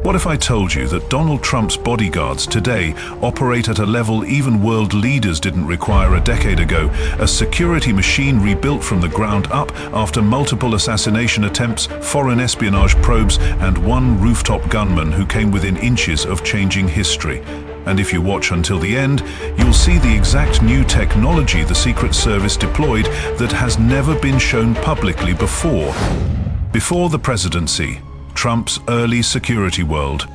What if I told you that Donald Trump's bodyguards today operate at a level even world leaders didn't require a decade ago, a security machine rebuilt from the ground up after multiple assassination attempts, foreign espionage probes, and one rooftop gunman who came within inches of changing history? And if you watch until the end, you'll see the exact new technology the Secret Service deployed that has never been shown publicly before. Before the presidency, Trump's early security world.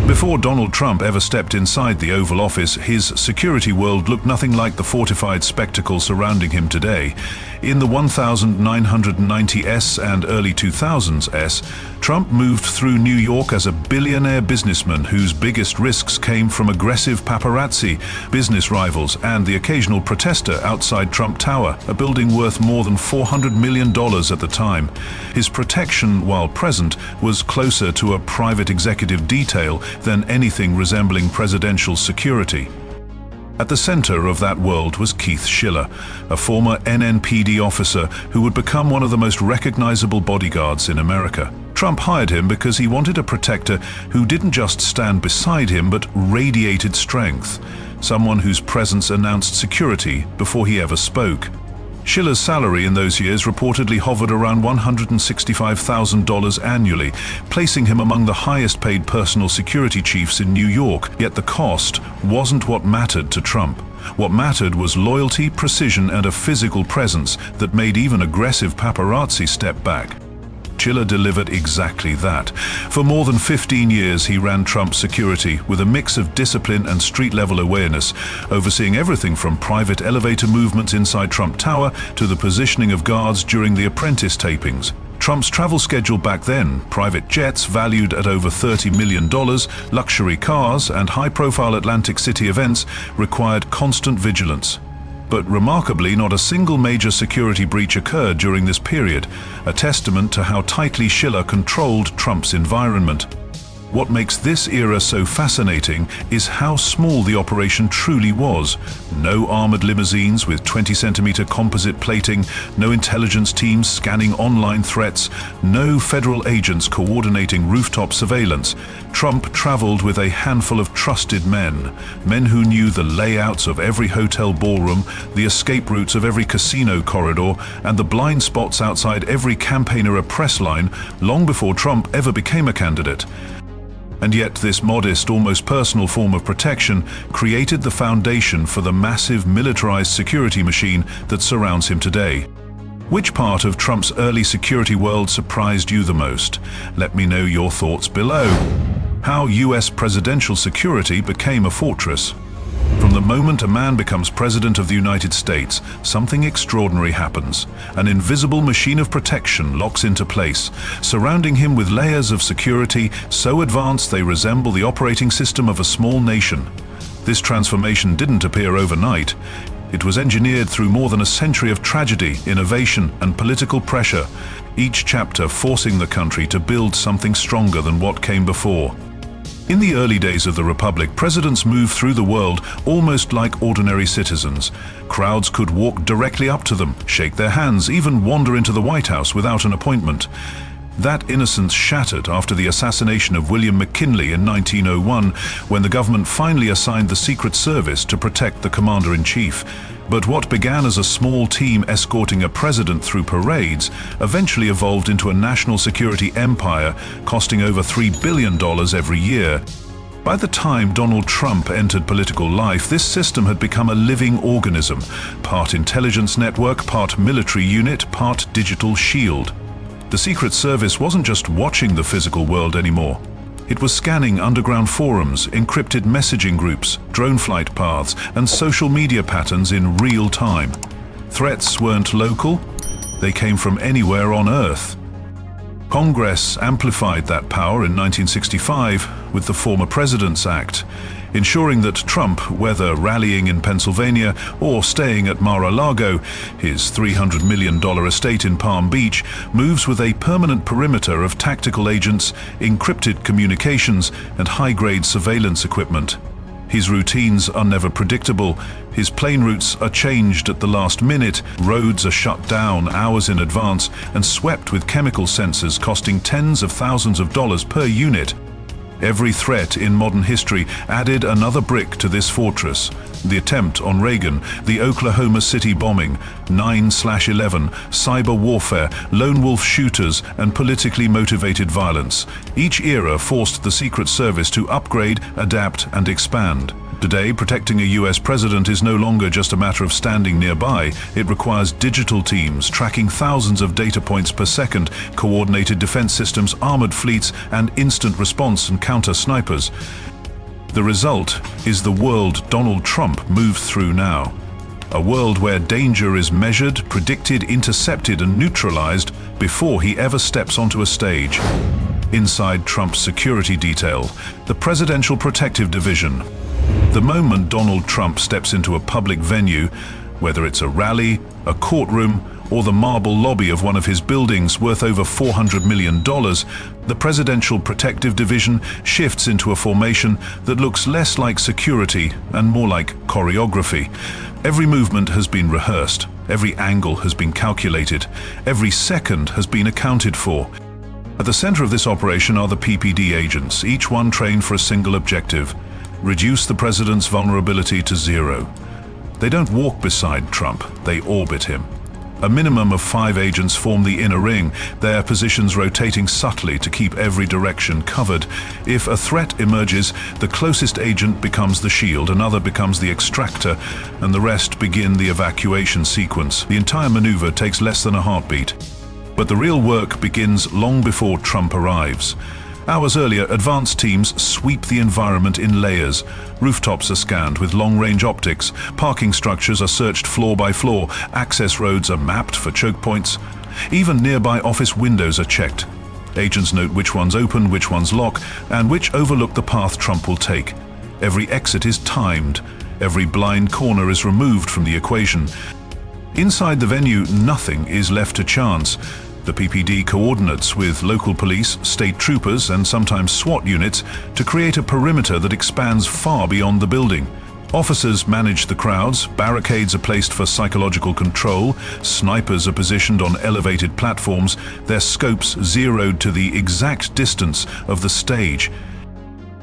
Before Donald Trump ever stepped inside the Oval Office, his security world looked nothing like the fortified spectacle surrounding him today. In the 1990s and early 2000s, Trump moved through New York as a billionaire businessman whose biggest risks came from aggressive paparazzi, business rivals, and the occasional protester outside Trump Tower, a building worth more than $400 million at the time. His protection, while present, was closer to a private executive detail than anything resembling presidential security. At the center of that world was Keith Schiller, a former NNPD officer who would become one of the most recognizable bodyguards in America. Trump hired him because he wanted a protector who didn't just stand beside him but radiated strength, someone whose presence announced security before he ever spoke. Schiller's salary in those years reportedly hovered around $165,000 annually, placing him among the highest-paid personal security chiefs in New York. Yet the cost wasn't what mattered to Trump. What mattered was loyalty, precision, and a physical presence that made even aggressive paparazzi step back. Schiller delivered exactly that. For more than 15 years, he ran Trump's security with a mix of discipline and street-level awareness, overseeing everything from private elevator movements inside Trump Tower to the positioning of guards during the Apprentice tapings. Trump's travel schedule back then, private jets valued at over $30 million, luxury cars, and high-profile Atlantic City events required constant vigilance. But remarkably, not a single major security breach occurred during this period, a testament to how tightly Schiller controlled Trump's environment. What makes this era so fascinating is how small the operation truly was. No armored limousines with 20-centimeter composite plating, no intelligence teams scanning online threats, no federal agents coordinating rooftop surveillance. Trump traveled with a handful of trusted men who knew the layouts of every hotel ballroom, the escape routes of every casino corridor, and the blind spots outside every campaigner press line long before Trump ever became a candidate. And yet this modest, almost personal form of protection created the foundation for the massive militarized security machine that surrounds him today. Which part of Trump's early security world surprised you the most? Let me know your thoughts below. How US presidential security became a fortress. From the moment a man becomes president of the United States, something extraordinary happens. An invisible machine of protection locks into place, surrounding him with layers of security so advanced they resemble the operating system of a small nation. This transformation didn't appear overnight. It was engineered through more than a century of tragedy, innovation, and political pressure, each chapter forcing the country to build something stronger than what came before. In the early days of the Republic, presidents moved through the world almost like ordinary citizens. Crowds could walk directly up to them, shake their hands, even wander into the White House without an appointment. That innocence shattered after the assassination of William McKinley in 1901, when the government finally assigned the Secret Service to protect the commander-in-chief. But what began as a small team escorting a president through parades eventually evolved into a national security empire costing over $3 billion every year. By the time Donald Trump entered political life, this system had become a living organism, part intelligence network, part military unit, part digital shield. The Secret Service wasn't just watching the physical world anymore. It was scanning underground forums, encrypted messaging groups, drone flight paths, and social media patterns in real time. Threats weren't local, they came from anywhere on Earth. Congress amplified that power in 1965 with the Former President's Act, ensuring that Trump, whether rallying in Pennsylvania or staying at Mar-a-Lago, his $300 million estate in Palm Beach, moves with a permanent perimeter of tactical agents, encrypted communications, and high-grade surveillance equipment. His routines are never predictable. His plane routes are changed at the last minute, roads are shut down hours in advance, and swept with chemical sensors costing tens of thousands of dollars per unit. Every threat in modern history added another brick to this fortress. The attempt on Reagan, the Oklahoma City bombing, 9/11, cyber warfare, lone wolf shooters, and politically motivated violence. Each era forced the Secret Service to upgrade, adapt, and expand. Today, protecting a US president is no longer just a matter of standing nearby. It requires digital teams, tracking thousands of data points per second, coordinated defense systems, armored fleets, and instant response and counter snipers. The result is the world Donald Trump moves through now. A world where danger is measured, predicted, intercepted, and neutralized before he ever steps onto a stage. Inside Trump's security detail, the Presidential Protective Division. The moment Donald Trump steps into a public venue, whether it's a rally, a courtroom, or the marble lobby of one of his buildings worth over $400 million, the Presidential Protective Division shifts into a formation that looks less like security and more like choreography. Every movement has been rehearsed, every angle has been calculated, every second has been accounted for. At the center of this operation are the PPD agents, each one trained for a single objective: reduce the president's vulnerability to zero. They don't walk beside Trump, they orbit him. A minimum of 5 agents form the inner ring, their positions rotating subtly to keep every direction covered. If a threat emerges, the closest agent becomes the shield, another becomes the extractor, and the rest begin the evacuation sequence. The entire maneuver takes less than a heartbeat. But the real work begins long before Trump arrives. Hours earlier, advanced teams sweep the environment in layers. Rooftops are scanned with long-range optics, parking structures are searched floor by floor, access roads are mapped for choke points. Even nearby office windows are checked. Agents note which ones open, which ones lock, and which overlook the path Trump will take. Every exit is timed. Every blind corner is removed from the equation. Inside the venue, nothing is left to chance. The PPD coordinates with local police, state troopers, and sometimes SWAT units to create a perimeter that expands far beyond the building. Officers manage the crowds, barricades are placed for psychological control, snipers are positioned on elevated platforms, their scopes zeroed to the exact distance of the stage.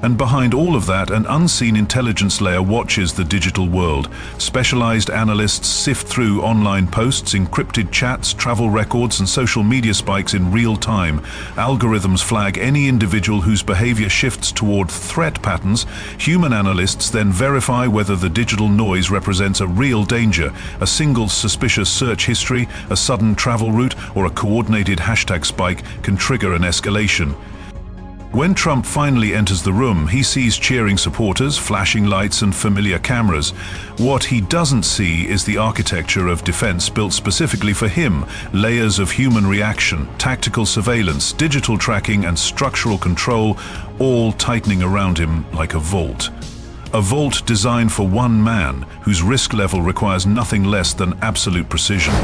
And behind all of that, an unseen intelligence layer watches the digital world. Specialized analysts sift through online posts, encrypted chats, travel records, and social media spikes in real time. Algorithms flag any individual whose behavior shifts toward threat patterns. Human analysts then verify whether the digital noise represents a real danger. A single suspicious search history, a sudden travel route, or a coordinated hashtag spike can trigger an escalation. When Trump finally enters the room, he sees cheering supporters, flashing lights, and familiar cameras. What he doesn't see is the architecture of defense built specifically for him: layers of human reaction, tactical surveillance, digital tracking, and structural control, all tightening around him like a vault. A vault designed for one man, whose risk level requires nothing less than absolute precision.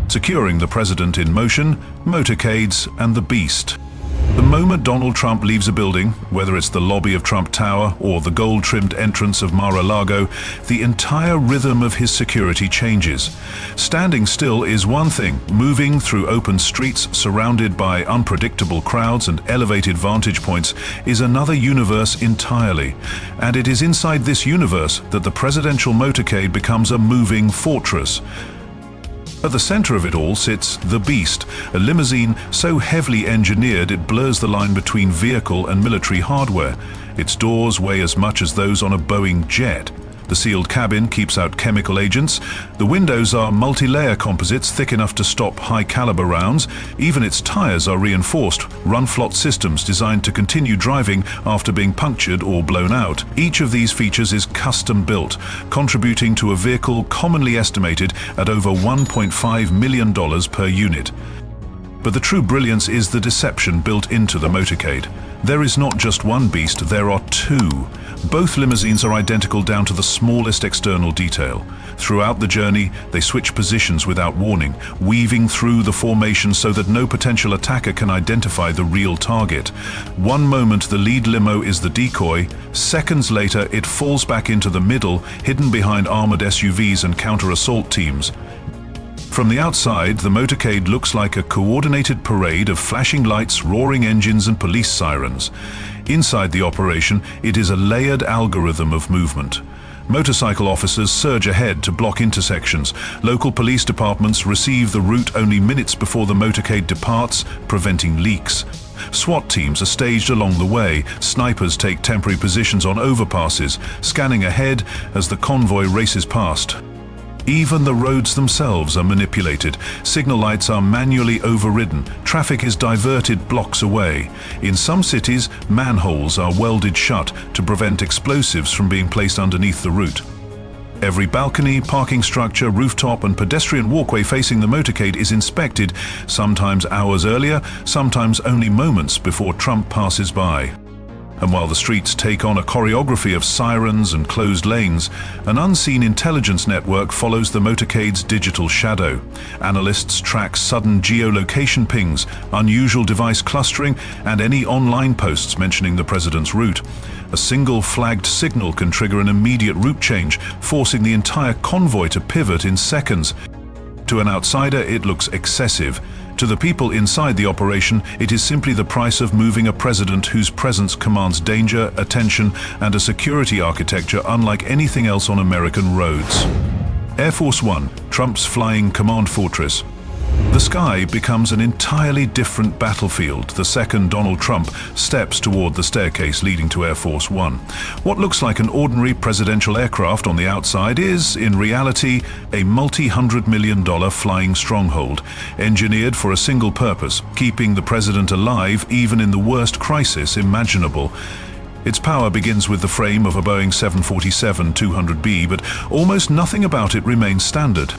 Securing the president in motion, motorcades, and the Beast. The moment Donald Trump leaves a building, whether it's the lobby of Trump Tower or the gold-trimmed entrance of Mar-a-Lago, the entire rhythm of his security changes. Standing still is one thing. Moving through open streets surrounded by unpredictable crowds and elevated vantage points is another universe entirely. And it is inside this universe that the presidential motorcade becomes a moving fortress. At the center of it all sits the Beast, a limousine so heavily engineered it blurs the line between vehicle and military hardware. Its doors weigh as much as those on a Boeing jet. The sealed cabin keeps out chemical agents. The windows are multi-layer composites thick enough to stop high-caliber rounds. Even its tires are reinforced, run-flot systems designed to continue driving after being punctured or blown out. Each of these features is custom-built, contributing to a vehicle commonly estimated at over $1.5 million per unit. But the true brilliance is the deception built into the motorcade. There is not just one Beast, there are two. Both limousines are identical down to the smallest external detail. Throughout the journey, they switch positions without warning, weaving through the formation so that no potential attacker can identify the real target. One moment the lead limo is the decoy, seconds later it falls back into the middle, hidden behind armored SUVs and counter-assault teams. From the outside, the motorcade looks like a coordinated parade of flashing lights, roaring engines, and police sirens. Inside the operation, it is a layered algorithm of movement. Motorcycle officers surge ahead to block intersections. Local police departments receive the route only minutes before the motorcade departs, preventing leaks. SWAT teams are staged along the way. Snipers take temporary positions on overpasses, scanning ahead as the convoy races past. Even the roads themselves are manipulated. Signal lights are manually overridden. Traffic is diverted blocks away. In some cities, manholes are welded shut to prevent explosives from being placed underneath the route. Every balcony, parking structure, rooftop and pedestrian walkway facing the motorcade is inspected, sometimes hours earlier, sometimes only moments before Trump passes by. And while the streets take on a choreography of sirens and closed lanes, an unseen intelligence network follows the motorcade's digital shadow. Analysts track sudden geolocation pings, unusual device clustering, and any online posts mentioning the president's route. A single flagged signal can trigger an immediate route change, forcing the entire convoy to pivot in seconds. To an outsider, it looks excessive. To the people inside the operation, it is simply the price of moving a president whose presence commands danger, attention, and a security architecture unlike anything else on American roads. Air Force One, Trump's flying command fortress. The sky becomes an entirely different battlefield the second Donald Trump steps toward the staircase leading to Air Force One. What looks like an ordinary presidential aircraft on the outside is, in reality, a multi-hundred-million-dollar flying stronghold, engineered for a single purpose: keeping the president alive even in the worst crisis imaginable. Its power begins with the frame of a Boeing 747-200B, but almost nothing about it remains standard.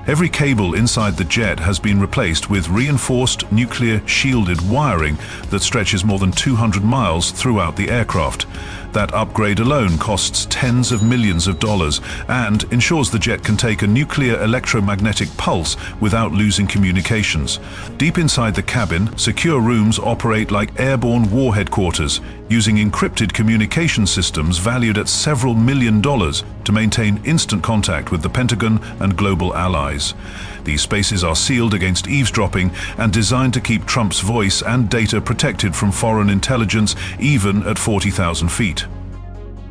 Every cable inside the jet has been replaced with reinforced nuclear shielded wiring that stretches more than 200 miles throughout the aircraft. That upgrade alone costs tens of millions of dollars and ensures the jet can take a nuclear electromagnetic pulse without losing communications. Deep inside the cabin, secure rooms operate like airborne war headquarters, using encrypted communication systems valued at several $1 million to maintain instant contact with the Pentagon and global allies. These spaces are sealed against eavesdropping and designed to keep Trump's voice and data protected from foreign intelligence even at 40,000 feet.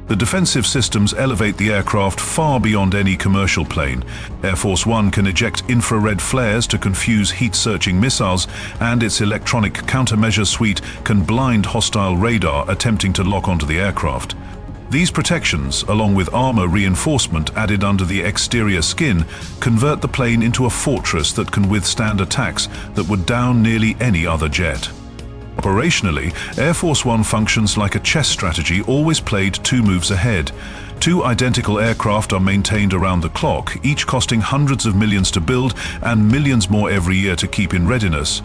The defensive systems elevate the aircraft far beyond any commercial plane. Air Force One can eject infrared flares to confuse heat-searching missiles, and its electronic countermeasure suite can blind hostile radar attempting to lock onto the aircraft. These protections, along with armor reinforcement added under the exterior skin, convert the plane into a fortress that can withstand attacks that would down nearly any other jet. Operationally, Air Force One functions like a chess strategy always played 2 moves ahead. 2 identical aircraft are maintained around the clock, each costing hundreds of millions to build and millions more every year to keep in readiness.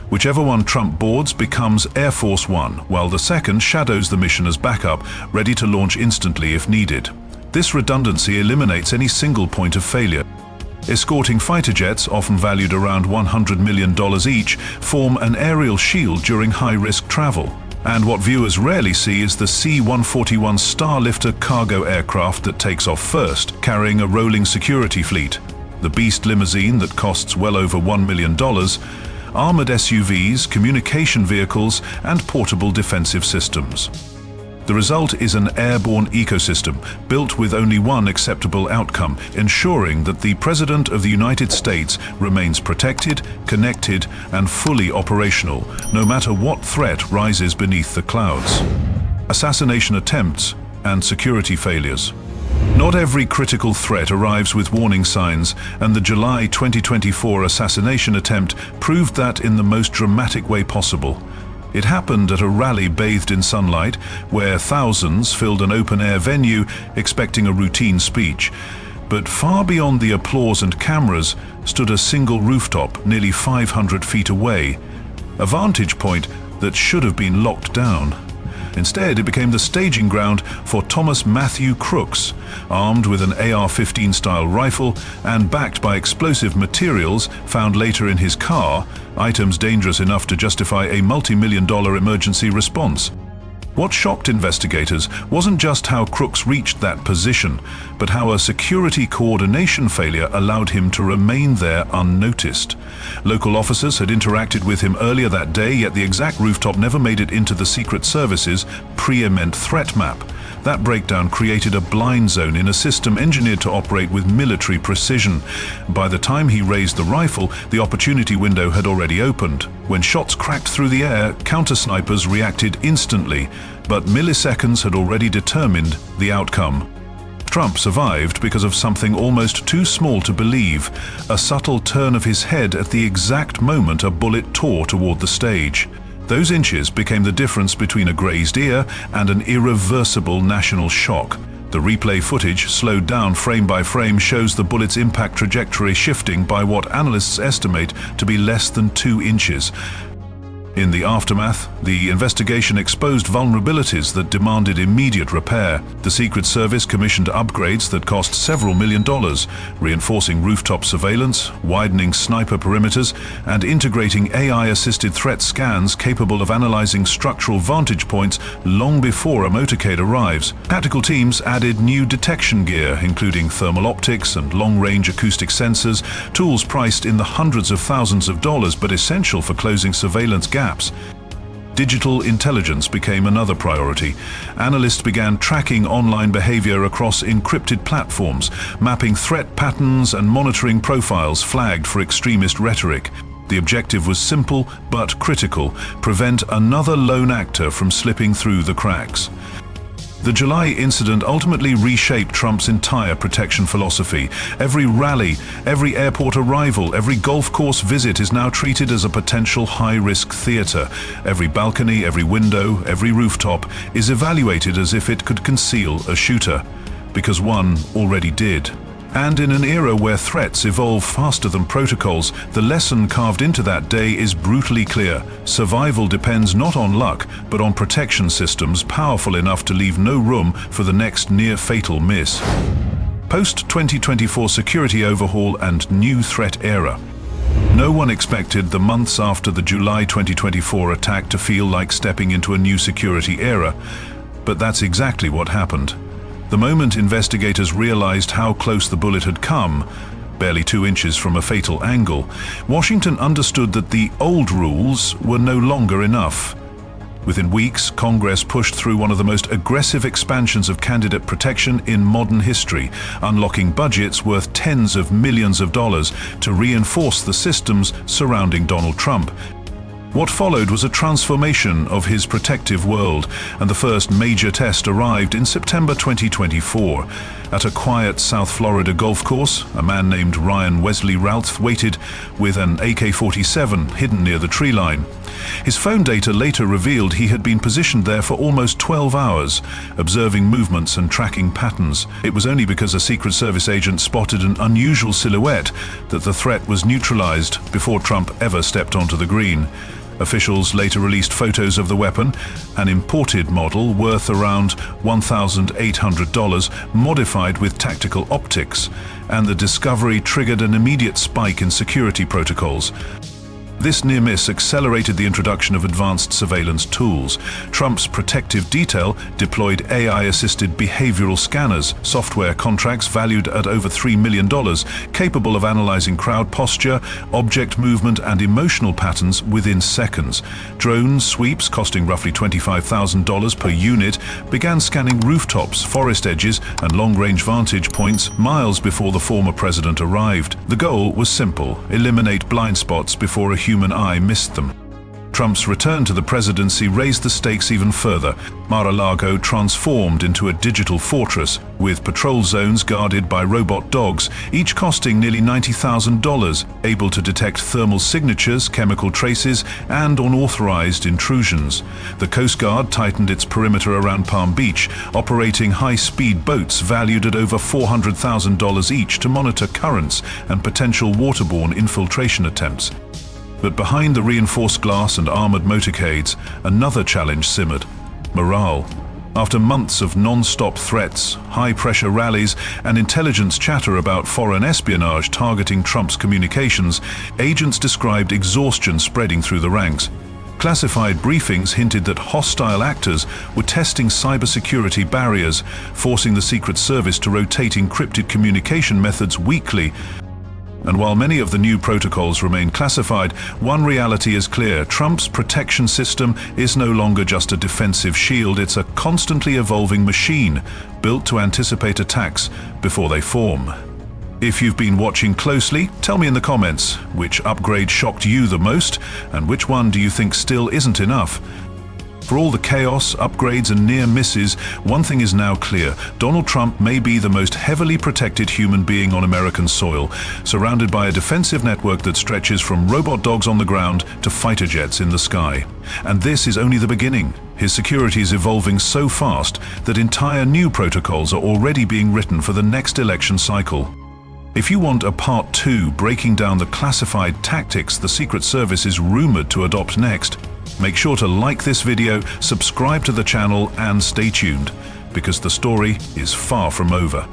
Whichever one Trump boards becomes Air Force One, while the second shadows the mission as backup, ready to launch instantly if needed. This redundancy eliminates any single point of failure. Escorting fighter jets, often valued around $100 million each, form an aerial shield during high-risk travel. And what viewers rarely see is the C-141 Starlifter cargo aircraft that takes off first, carrying a rolling security fleet. The Beast limousine that costs well over $1 million, armored SUVs, communication vehicles, and portable defensive systems. The result is an airborne ecosystem built with only one acceptable outcome, ensuring that the President of the United States remains protected, connected, and fully operational, no matter what threat rises beneath the clouds. Assassination attempts and security failures. Not every critical threat arrives with warning signs, and the July 2024 assassination attempt proved that in the most dramatic way possible. It happened at a rally bathed in sunlight, where thousands filled an open-air venue expecting a routine speech. But far beyond the applause and cameras stood a single rooftop nearly 500 feet away, a vantage point that should have been locked down. Instead, it became the staging ground for Thomas Matthew Crooks, armed with an AR-15 style rifle and backed by explosive materials found later in his car, items dangerous enough to justify a multi-million-dollar emergency response. What shocked investigators wasn't just how crooks reached that position, but how a security coordination failure allowed him to remain there unnoticed. Local officers had interacted with him earlier that day, yet the exact rooftop never made it into the Secret Service's pre-imment threat map. That breakdown created a blind zone in a system engineered to operate with military precision. By the time he raised the rifle, the opportunity window had already opened. When shots cracked through the air, counter-snipers reacted instantly, but milliseconds had already determined the outcome. Trump survived because of something almost too small to believe, a subtle turn of his head at the exact moment a bullet tore toward the stage. Those inches became the difference between a grazed ear and an irreversible national shock. The replay footage, slowed down frame by frame, shows the bullet's impact trajectory shifting by what analysts estimate to be less than 2 inches. In the aftermath, the investigation exposed vulnerabilities that demanded immediate repair. The Secret Service commissioned upgrades that cost several $1 million, reinforcing rooftop surveillance, widening sniper perimeters, and integrating AI-assisted threat scans capable of analyzing structural vantage points long before a motorcade arrives. Tactical teams added new detection gear, including thermal optics and long-range acoustic sensors, tools priced in the hundreds of thousands of dollars but essential for closing surveillance gaps. Digital intelligence became another priority. Analysts began tracking online behavior across encrypted platforms, mapping threat patterns and monitoring profiles flagged for extremist rhetoric. The objective was simple but critical: prevent another lone actor from slipping through the cracks. The July incident ultimately reshaped Trump's entire protection philosophy. Every rally, every airport arrival, every golf course visit is now treated as a potential high-risk theater. Every balcony, every window, every rooftop is evaluated as if it could conceal a shooter, because one already did. And in an era where threats evolve faster than protocols, the lesson carved into that day is brutally clear. Survival depends not on luck, but on protection systems powerful enough to leave no room for the next near-fatal miss. Post-2024 security overhaul and new threat era. No one expected the months after the July 2024 attack to feel like stepping into a new security era, but that's exactly what happened. The moment investigators realized how close the bullet had come, barely 2 inches from a fatal angle, Washington understood that the old rules were no longer enough. Within weeks, Congress pushed through one of the most aggressive expansions of candidate protection in modern history, unlocking budgets worth tens of millions of dollars to reinforce the systems surrounding Donald Trump. What followed was a transformation of his protective world, and the first major test arrived in September 2024. At a quiet South Florida golf course, a man named Ryan Wesley Routh waited with an AK-47 hidden near the tree line. His phone data later revealed he had been positioned there for almost 12 hours, observing movements and tracking patterns. It was only because a Secret Service agent spotted an unusual silhouette that the threat was neutralized before Trump ever stepped onto the green. Officials later released photos of the weapon, an imported model worth around $1,800, modified with tactical optics, and the discovery triggered an immediate spike in security protocols. This near miss accelerated the introduction of advanced surveillance tools. Trump's protective detail deployed AI-assisted behavioral scanners, software contracts valued at over $3 million, capable of analyzing crowd posture, object movement, and emotional patterns within seconds. Drone sweeps, costing roughly $25,000 per unit, began scanning rooftops, forest edges, and long-range vantage points miles before the former president arrived. The goal was simple: eliminate blind spots before a human eye missed them. Trump's return to the presidency raised the stakes even further. Mar-a-Lago transformed into a digital fortress, with patrol zones guarded by robot dogs, each costing nearly $90,000, able to detect thermal signatures, chemical traces, and unauthorized intrusions. The Coast Guard tightened its perimeter around Palm Beach, operating high-speed boats valued at over $400,000 each to monitor currents and potential waterborne infiltration attempts. But behind the reinforced glass and armored motorcades, another challenge simmered: morale. After months of non-stop threats, high-pressure rallies, and intelligence chatter about foreign espionage targeting Trump's communications, agents described exhaustion spreading through the ranks. Classified briefings hinted that hostile actors were testing cybersecurity barriers, forcing the Secret Service to rotate encrypted communication methods weekly. And while many of the new protocols remain classified, one reality is clear: Trump's protection system is no longer just a defensive shield, it's a constantly evolving machine, built to anticipate attacks before they form. If you've been watching closely, tell me in the comments, which upgrade shocked you the most, and which one do you think still isn't enough? For all the chaos, upgrades and near misses, one thing is now clear: Donald Trump may be the most heavily protected human being on American soil, surrounded by a defensive network that stretches from robot dogs on the ground to fighter jets in the sky. And this is only the beginning. His security is evolving so fast that entire new protocols are already being written for the next election cycle. If you want a part 2 breaking down the classified tactics the Secret Service is rumored to adopt next, make sure to like this video, subscribe to the channel and stay tuned, because the story is far from over.